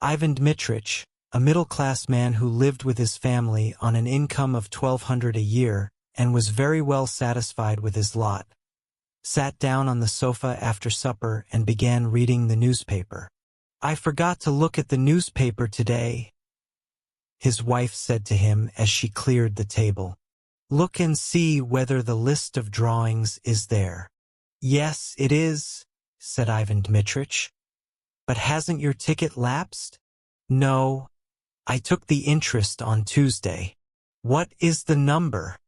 Ivan Dmitritch, a middle-class man who lived with his family on an income of 1,200 a year and was very well satisfied with his lot, sat down on the sofa after supper and began reading the newspaper. "I forgot to look at the newspaper today," his wife said to him as she cleared the table. "Look and see whether the list of drawings is there." "Yes, it is," said Ivan Dmitritch. "But hasn't your ticket lapsed?" "No. I took the interest on Tuesday." "What is the number?"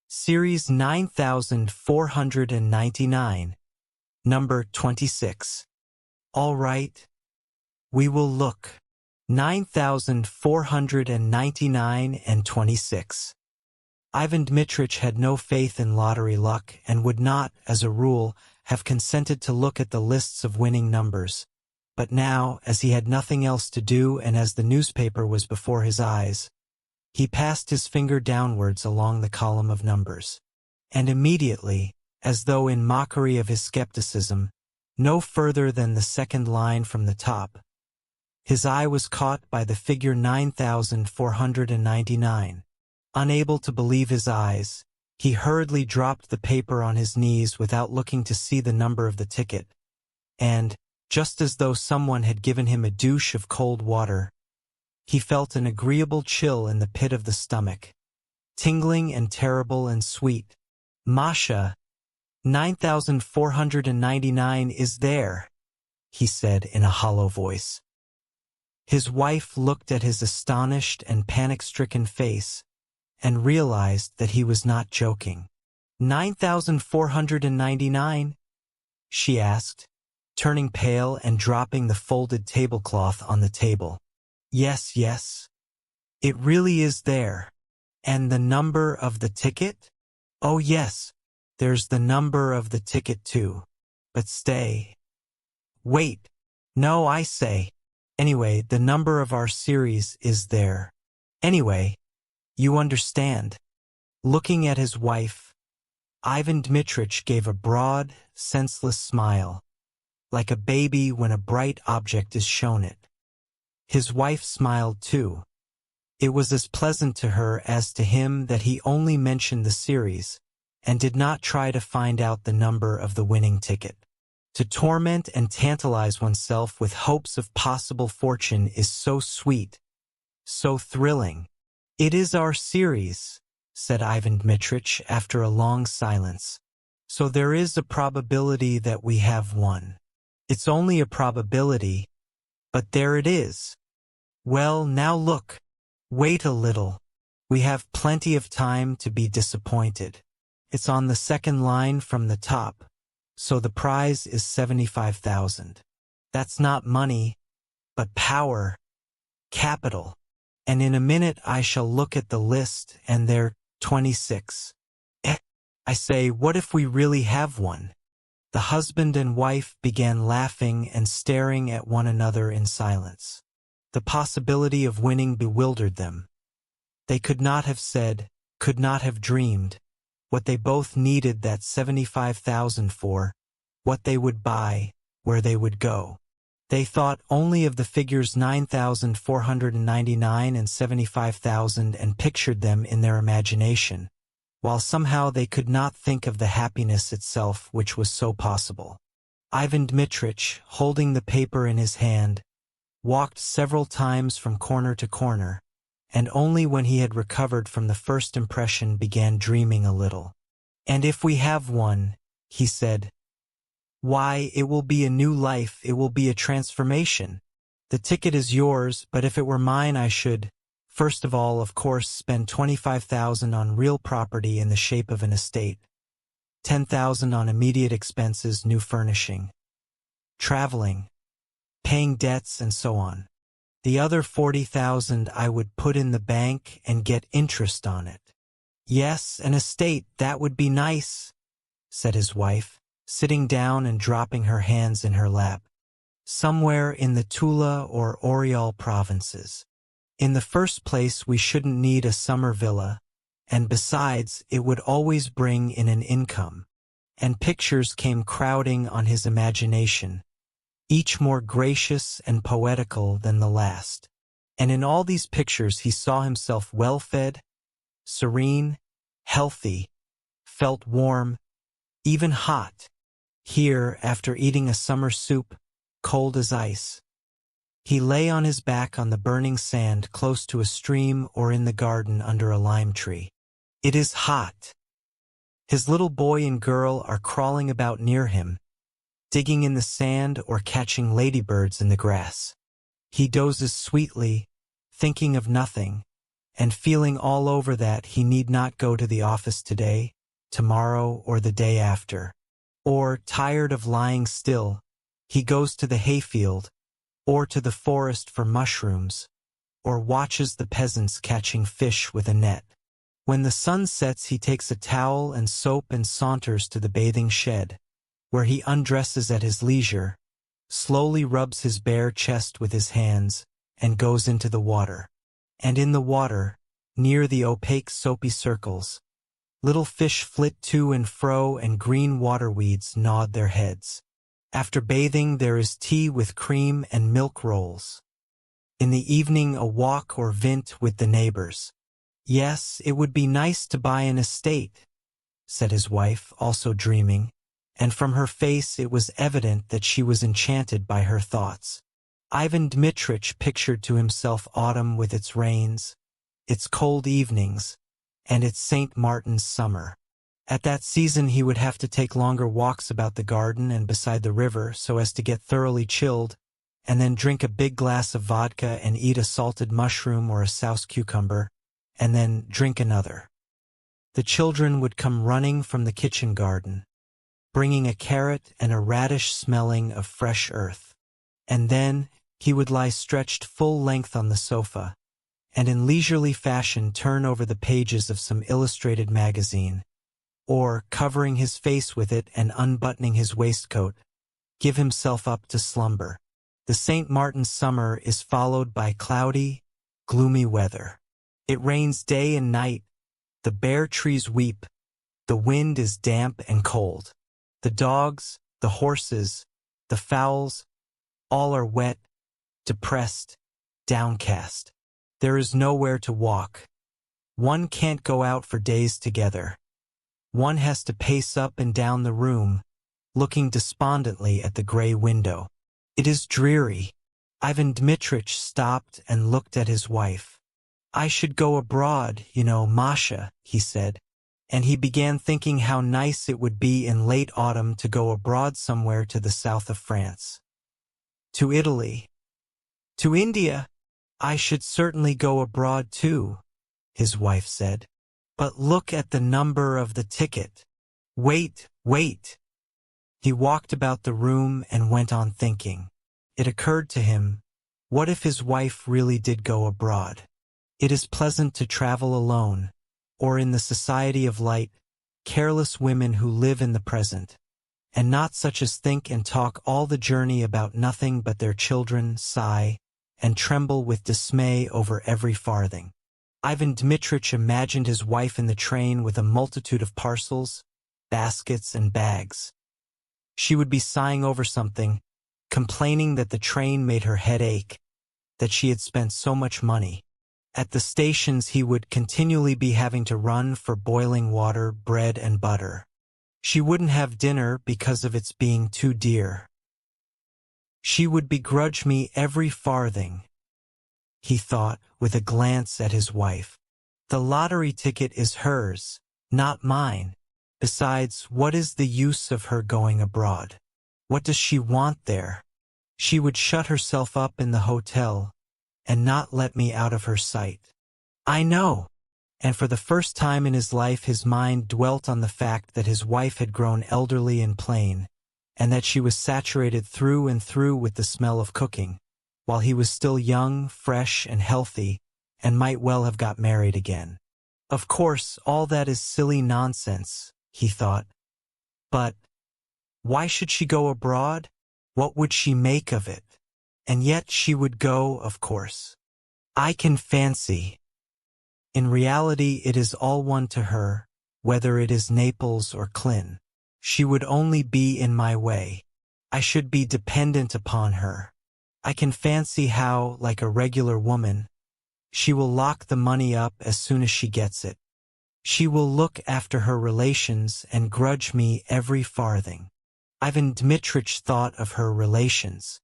"Series 9499. Number 26. "All right. We will look. 9499 and 26. Ivan Dmitritch had no faith in lottery luck and would not, as a rule, have consented to look at the lists of winning numbers. But now, as he had nothing else to do and as the newspaper was before his eyes, he passed his finger downwards along the column of numbers. And immediately, as though in mockery of his skepticism, no further than the second line from the top, his eye was caught by the figure 9499. Unable to believe his eyes, he hurriedly dropped the paper on his knees without looking to see the number of the ticket, and, just as though someone had given him a douche of cold water, he felt an agreeable chill in the pit of the stomach, tingling and terrible and sweet. "Masha, 9499 is there," he said in a hollow voice. His wife looked at his astonished and panic-stricken face and realized that he was not joking. 9499? She asked, turning pale and dropping the folded tablecloth on the table. "Yes, yes. It really is there. And the number of the ticket?" "Oh yes, there's the number of the ticket too. But stay. Wait. No, I say. Anyway, the number of our series is there. Anyway, you understand." Looking at his wife, Ivan Dmitritch gave a broad, senseless smile, like a baby when a bright object is shown it. His wife smiled too. It was as pleasant to her as to him that he only mentioned the series, and did not try to find out the number of the winning ticket. To torment and tantalize oneself with hopes of possible fortune is so sweet, so thrilling. "It is our series," said Ivan Dmitritch after a long silence. "So there is a probability that we have won. It's only a probability, but there it is. Well, now look. Wait a little. We have plenty of time to be disappointed. It's on the second line from the top. So the prize is 75,000. That's not money, but power, capital. And in a minute I shall look at the list and they're 26. I say, what if we really have one?" The husband and wife began laughing and staring at one another in silence. The possibility of winning bewildered them. They could not have said, could not have dreamed, what they both needed that 75,000 for, what they would buy, where they would go. They thought only of the figures 9499 and 75,000 and pictured them in their imagination, while somehow they could not think of the happiness itself which was so possible. Ivan Dmitritch, holding the paper in his hand, walked several times from corner to corner, and only when he had recovered from the first impression began dreaming a little. "And if we have one," he said, "why, it will be a new life, it will be a transformation. The ticket is yours, but if it were mine I should, first of all, of course, spend 25,000 on real property in the shape of an estate, 10,000 on immediate expenses, new furnishing, traveling, paying debts, and so on. The other 40,000 I would put in the bank and get interest on it." "Yes, an estate, that would be nice," said his wife, sitting down and dropping her hands in her lap. "Somewhere in the Tula or Oriol provinces. In the first place, we shouldn't need a summer villa, and besides, it would always bring in an income." And pictures came crowding on his imagination. each more gracious and poetical than the last. And in all these pictures he saw himself well-fed, serene, healthy, felt warm, even hot. Here, after eating a summer soup, cold as ice, he lay on his back on the burning sand close to a stream or in the garden under a lime tree. It is hot. His little boy and girl are crawling about near him, digging in the sand or catching ladybirds in the grass. He dozes sweetly, thinking of nothing, and feeling all over that he need not go to the office today, tomorrow, or the day after. Or, tired of lying still, he goes to the hayfield, or to the forest for mushrooms, or watches the peasants catching fish with a net. When the sun sets, he takes a towel and soap and saunters to the bathing shed, where he undresses at his leisure, slowly rubs his bare chest with his hands, and goes into the water. And in the water, near the opaque soapy circles, little fish flit to and fro and green waterweeds nod their heads. After bathing there is tea with cream and milk rolls. In the evening a walk or vint with the neighbors. Yes, it would be nice to buy an estate, said his wife, also dreaming, and from her face it was evident that she was enchanted by her thoughts. Ivan Dmitritch pictured to himself autumn with its rains, its cold evenings, and its St. Martin's summer. At that season he would have to take longer walks about the garden and beside the river so as to get thoroughly chilled, and then drink a big glass of vodka and eat a salted mushroom or a souse cucumber, and then drink another. The children would come running from the kitchen garden, bringing a carrot and a radish smelling of fresh earth. And then he would lie stretched full length on the sofa, and in leisurely fashion turn over the pages of some illustrated magazine, or, covering his face with it and unbuttoning his waistcoat, give himself up to slumber. The St. Martin's summer is followed by cloudy, gloomy weather. It rains day and night, the bare trees weep, the wind is damp and cold. The dogs, the horses, the fowls, all are wet, depressed, downcast. There is nowhere to walk. One can't go out for days together. One has to pace up and down the room, looking despondently at the gray window. It is dreary. Ivan Dmitritch stopped and looked at his wife. I should go abroad, you know, Masha, he said, and he began thinking how nice it would be in late autumn to go abroad somewhere to the south of France. To Italy. To India. I should certainly go abroad too, his wife said. But look at the number of the ticket. Wait, wait. He walked about the room and went on thinking. It occurred to him, what if his wife really did go abroad? It is pleasant to travel alone, or in the society of light, careless women who live in the present, and not such as think and talk all the journey about nothing but their children, sigh, and tremble with dismay over every farthing. Ivan Dmitritch imagined his wife in the train with a multitude of parcels, baskets, and bags. She would be sighing over something, complaining that the train made her head ache, that she had spent so much money. At the stations he would continually be having to run for boiling water, bread, and butter. She wouldn't have dinner because of its being too dear. She would begrudge me every farthing, he thought, with a glance at his wife. The lottery ticket is hers, not mine. Besides, what is the use of her going abroad? What does she want there? She would shut herself up in the hotel and not let me out of her sight. I know. And for the first time in his life his mind dwelt on the fact that his wife had grown elderly and plain, and that she was saturated through and through with the smell of cooking, while he was still young, fresh, and healthy, and might well have got married again. Of course, all that is silly nonsense, he thought. But why should she go abroad? What would she make of it? And yet she would go, of course. I can fancy. In reality it is all one to her, whether it is Naples or Klin. She would only be in my way. I should be dependent upon her. I can fancy how, like a regular woman, she will lock the money up as soon as she gets it. She will look after her relations and grudge me every farthing. Ivan Dmitritch thought of her relations.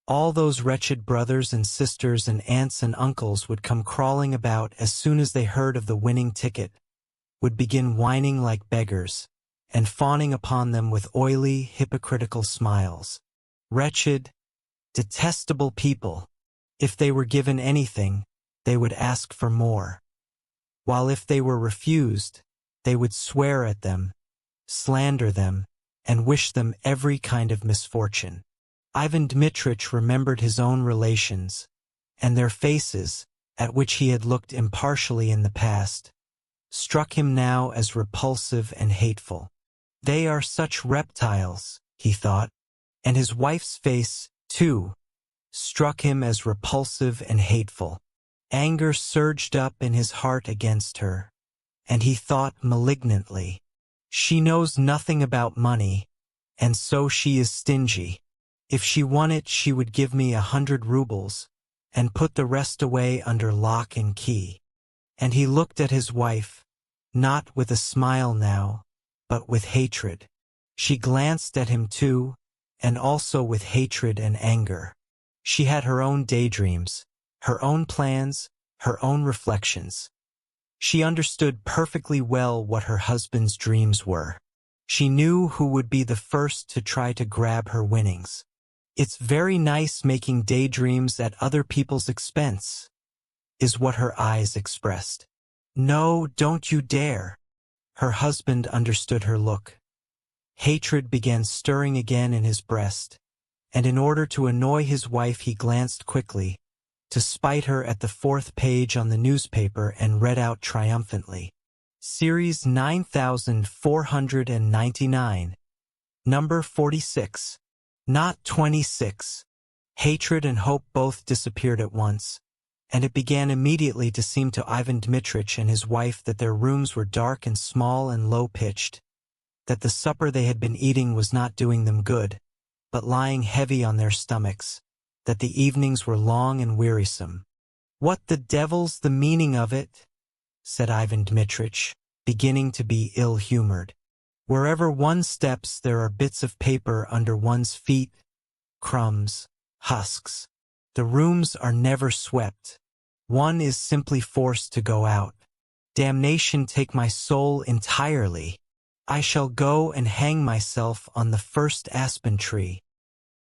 All those wretched brothers and sisters and aunts and uncles would come crawling about as soon as they heard of the winning ticket, would begin whining like beggars, and fawning upon them with oily, hypocritical smiles. Wretched, detestable people. If they were given anything, they would ask for more. While if they were refused, they would swear at them, slander them, and wish them every kind of misfortune. Ivan Dmitritch remembered his own relations, and their faces, at which he had looked impartially in the past, struck him now as repulsive and hateful. They are such reptiles, he thought, and his wife's face, too, struck him as repulsive and hateful. Anger surged up in his heart against her, and he thought malignantly, she knows nothing about money, and so she is stingy. If she won it, she would give me 100 rubles, and put the rest away under lock and key. And he looked at his wife, not with a smile now, but with hatred. She glanced at him too, and also with hatred and anger. She had her own daydreams, her own plans, her own reflections. She understood perfectly well what her husband's dreams were. She knew who would be the first to try to grab her winnings. It's very nice making daydreams at other people's expense, is what her eyes expressed. No, don't you dare. Her husband understood her look. Hatred began stirring again in his breast, and in order to annoy his wife he glanced quickly, to spite her at the 4th page on the newspaper, and read out triumphantly, Series 9499, number 46, not 26. Hatred and hope both disappeared at once, and it began immediately to seem to Ivan Dmitritch and his wife that their rooms were dark and small and low-pitched, that the supper they had been eating was not doing them good, but lying heavy on their stomachs, that the evenings were long and wearisome. What the devil's the meaning of it? Said Ivan Dmitritch, beginning to be ill-humored. Wherever one steps there are bits of paper under one's feet, crumbs, husks. The rooms are never swept. One is simply forced to go out. Damnation take my soul entirely. I shall go and hang myself on the first aspen tree.